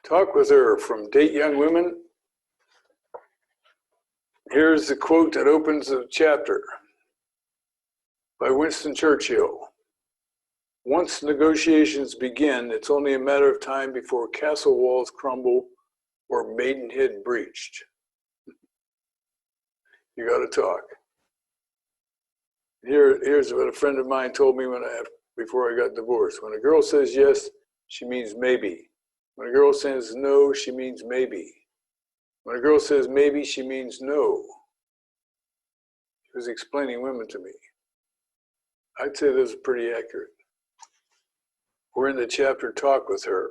Talk with Her from Date Young Women. Here's the quote that opens the chapter by Winston Churchill. Once negotiations begin, it's only a matter of time before castle walls crumble or maidenhead breached. You got to talk. Here's what a friend of mine told me before I got divorced. When a girl says yes, she means maybe. When a girl says no, she means maybe. When a girl says maybe, she means no. She was explaining women to me. I'd say this is pretty accurate. We're in the chapter Talk with Her.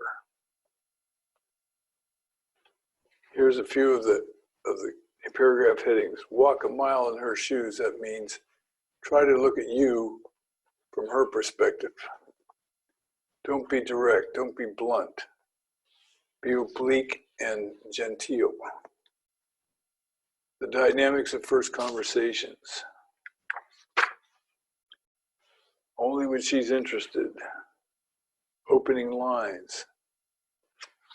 Here's a few of the paragraph headings. Walk a mile in her shoes. That means try to look at you from her perspective. Don't be direct. Don't be blunt. Be oblique and genteel. The dynamics of first conversations. Only when she's interested. Opening lines.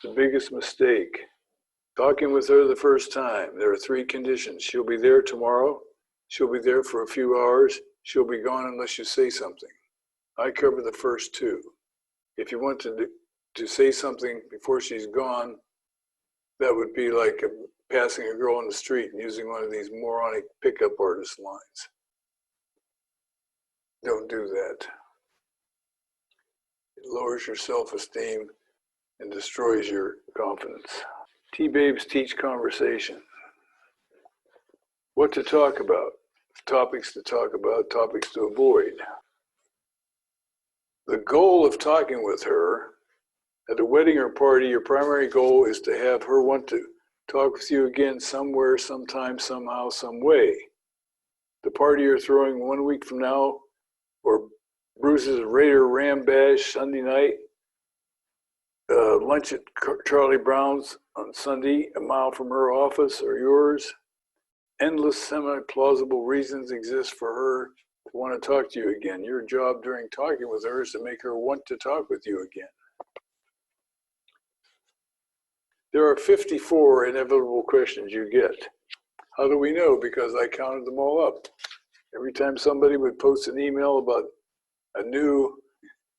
The biggest mistake. Talking with her the first time. There are 3 conditions. She'll be there tomorrow. She'll be there for a few hours. She'll be gone unless you say something. I cover the first 2. If you want to say something before she's gone, that would be like passing a girl on the street and using one of these moronic pickup artist lines. Don't do that. It lowers your self-esteem and destroys your confidence. T-babes teach conversation. What to talk about, topics to talk about, topics to avoid. The goal of talking with her at a wedding or party, your primary goal is to have her want to talk with you again somewhere, sometime, somehow, some way. The party you're throwing 1 week from now, or Bruce's Raider Ram Bash Sunday night, lunch at Charlie Brown's on Sunday, a mile from her office or yours. Endless semi-plausible reasons exist for her to want to talk to you again. Your job during talking with her is to make her want to talk with you again. There are 54 inevitable questions you get. How do we know? Because I counted them all up. Every time somebody would post an email about a new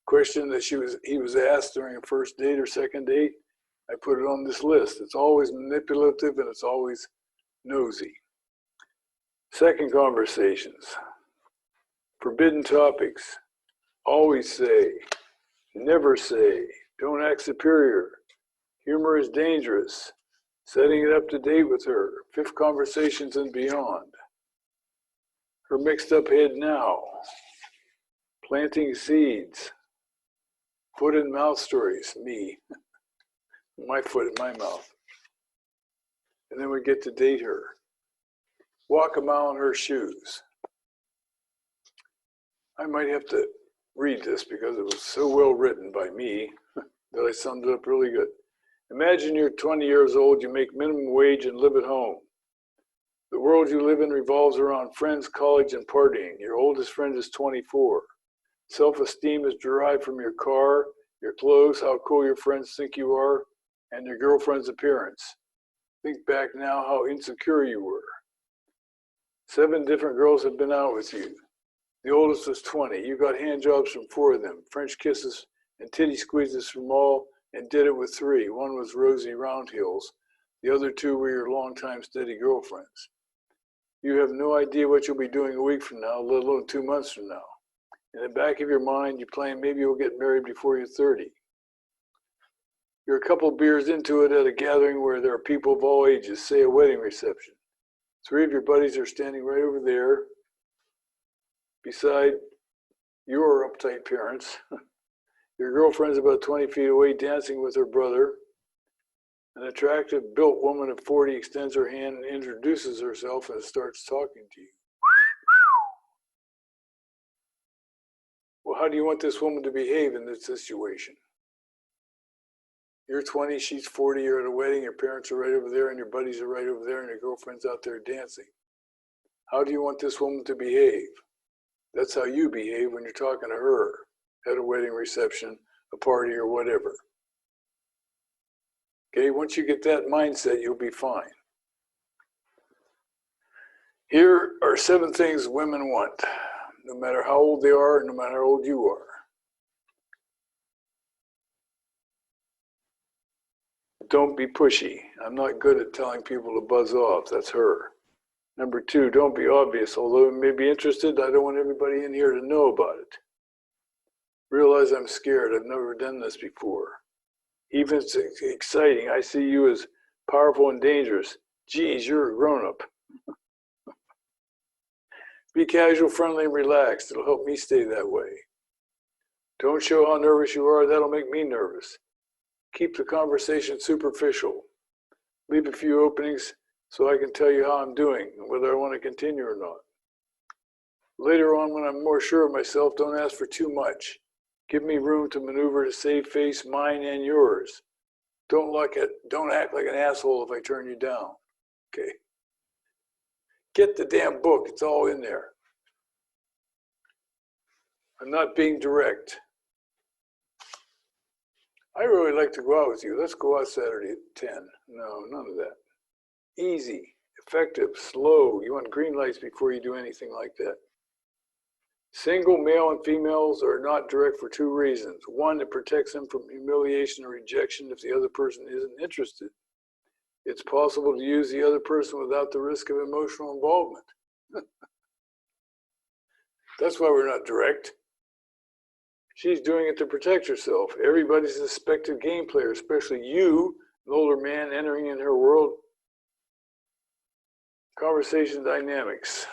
question that he was asked during a first date or second date, I put it on this list. It's always manipulative and it's always nosy. Second conversations. Forbidden topics. Always say. Never say. Don't act superior. Humor is dangerous. Setting it up to date with her. 5th conversations and beyond. Her mixed up head now. Planting seeds. Foot and mouth stories. Me. My foot in my mouth. And then we get to date her. Walk a mile in her shoes. I might have to read this because it was so well written by me that I summed it up really good. Imagine you're 20 years old, you make minimum wage and live at home. The world you live in revolves around friends, college, and partying. Your oldest friend is 24. Self-esteem is derived from your car, your clothes, how cool your friends think you are, and your girlfriend's appearance. Think back now how insecure you were. 7 different girls have been out with you. The oldest was 20. You got hand jobs from 4 of them, French kisses and titty squeezes from all, and did it with 3. One was Rosie Roundheels. The other 2 were your longtime steady girlfriends. You have no idea what you'll be doing a week from now, let alone 2 months from now. In the back of your mind, you plan maybe you'll get married before you're 30. You're a couple beers into it at a gathering where there are people of all ages, say a wedding reception. 3 of your buddies are standing right over there beside your uptight parents. Your girlfriend's about 20 feet away dancing with her brother. An attractive built woman of 40 extends her hand and introduces herself and starts talking to you. Well, how do you want this woman to behave in this situation? You're 20, she's 40, you're at a wedding, your parents are right over there and your buddies are right over there and your girlfriend's out there dancing. How do you want this woman to behave? That's how you behave when you're talking to her at a wedding reception, a party, or whatever. Okay, once you get that mindset, you'll be fine. Here are 7 things women want, no matter how old they are, no matter how old you are. Don't be pushy. I'm not good at telling people to buzz off. That's her. Number 2, don't be obvious. Although you may be interested, I don't want everybody in here to know about it. Realize I'm scared. I've never done this before. Even if it's exciting, I see you as powerful and dangerous. Geez, you're a grown-up. Be casual, friendly, and relaxed. It'll help me stay that way. Don't show how nervous you are. That'll make me nervous. Keep the conversation superficial. Leave a few openings so I can tell you how I'm doing and whether I want to continue or not. Later on, when I'm more sure of myself, don't ask for too much. Give me room to maneuver to save face, mine and yours. Don't act like an asshole if I turn you down. Okay? Get the damn book. It's all in there. I'm not being direct. I really like to go out with you. Let's go out Saturday at 10. No, none of that. Easy, effective, slow. You want green lights before you do anything like that. Single male and females are not direct for 2 reasons. 1, it protects them from humiliation or rejection if the other person isn't interested. It's possible to use the other person without the risk of emotional involvement. That's why we're not direct. She's doing it to protect herself. Everybody's a suspected game player, especially you, an older man entering in her world. Conversation dynamics.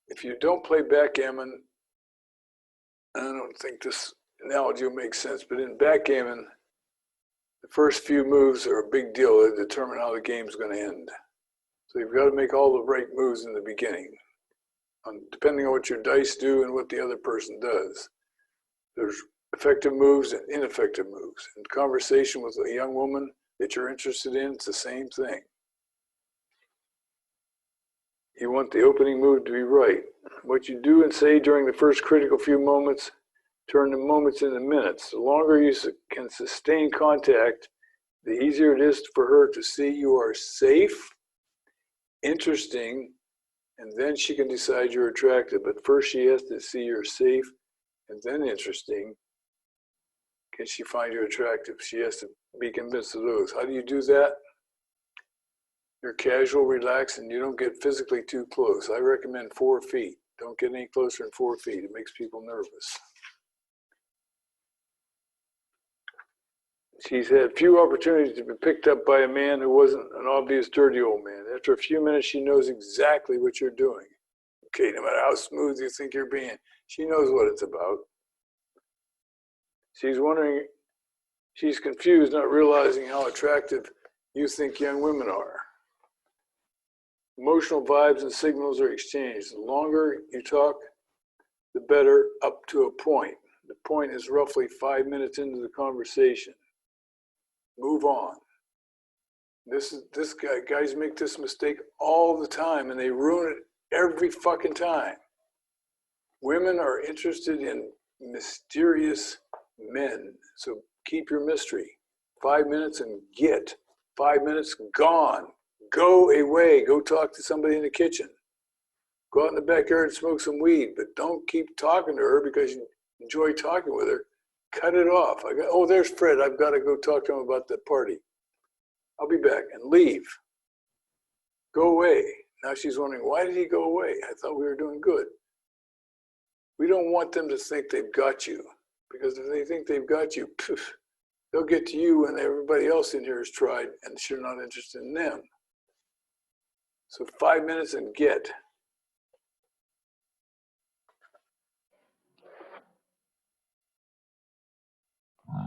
If you don't play backgammon, I don't think this analogy will make sense, but in backgammon, the first few moves are a big deal. They determine how the game's going to end. So you've got to make all the right moves in the beginning, depending on what your dice do and what the other person does. There's effective moves and ineffective moves. In conversation with a young woman that you're interested in, it's the same thing. You want the opening move to be right. What you do and say during the first critical few moments, turn the moments into minutes. The longer you can sustain contact, the easier it is for her to see you are safe, interesting, and then she can decide you're attractive. But first she has to see you're safe and then interesting. Can she find you attractive? She has to be convinced of those. How do you do that? You're casual, relaxed, and you don't get physically too close. I recommend 4 feet. Don't get any closer than 4 feet. It makes people nervous. She's had few opportunities to be picked up by a man who wasn't an obvious dirty old man. After a few minutes, she knows exactly what you're doing. Okay, no matter how smooth you think you're being, she knows what it's about. She's confused, not realizing how attractive you think young women are. Emotional vibes and signals are exchanged. The longer you talk, the better, up to a point. The point is roughly 5 minutes into the conversation. Move on. Guys make this mistake all the time, and they ruin it every fucking time. Women are interested in mysterious men, so keep your mystery. 5 minutes and get. 5 minutes, gone. Go away. Go talk to somebody in the kitchen. Go out in the backyard and smoke some weed, but don't keep talking to her because you enjoy talking with her. Cut it off. There's Fred. I've got to go talk to him about the party. I'll be back, and leave. Go away. Now she's wondering, why did he go away? I thought we were doing good. We don't want them to think they've got you, because if they think they've got you, they'll get to you when everybody else in here has tried and you're not interested in them. So 5 minutes and get.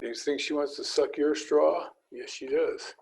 Do you think she wants to suck your straw? Yes, she does.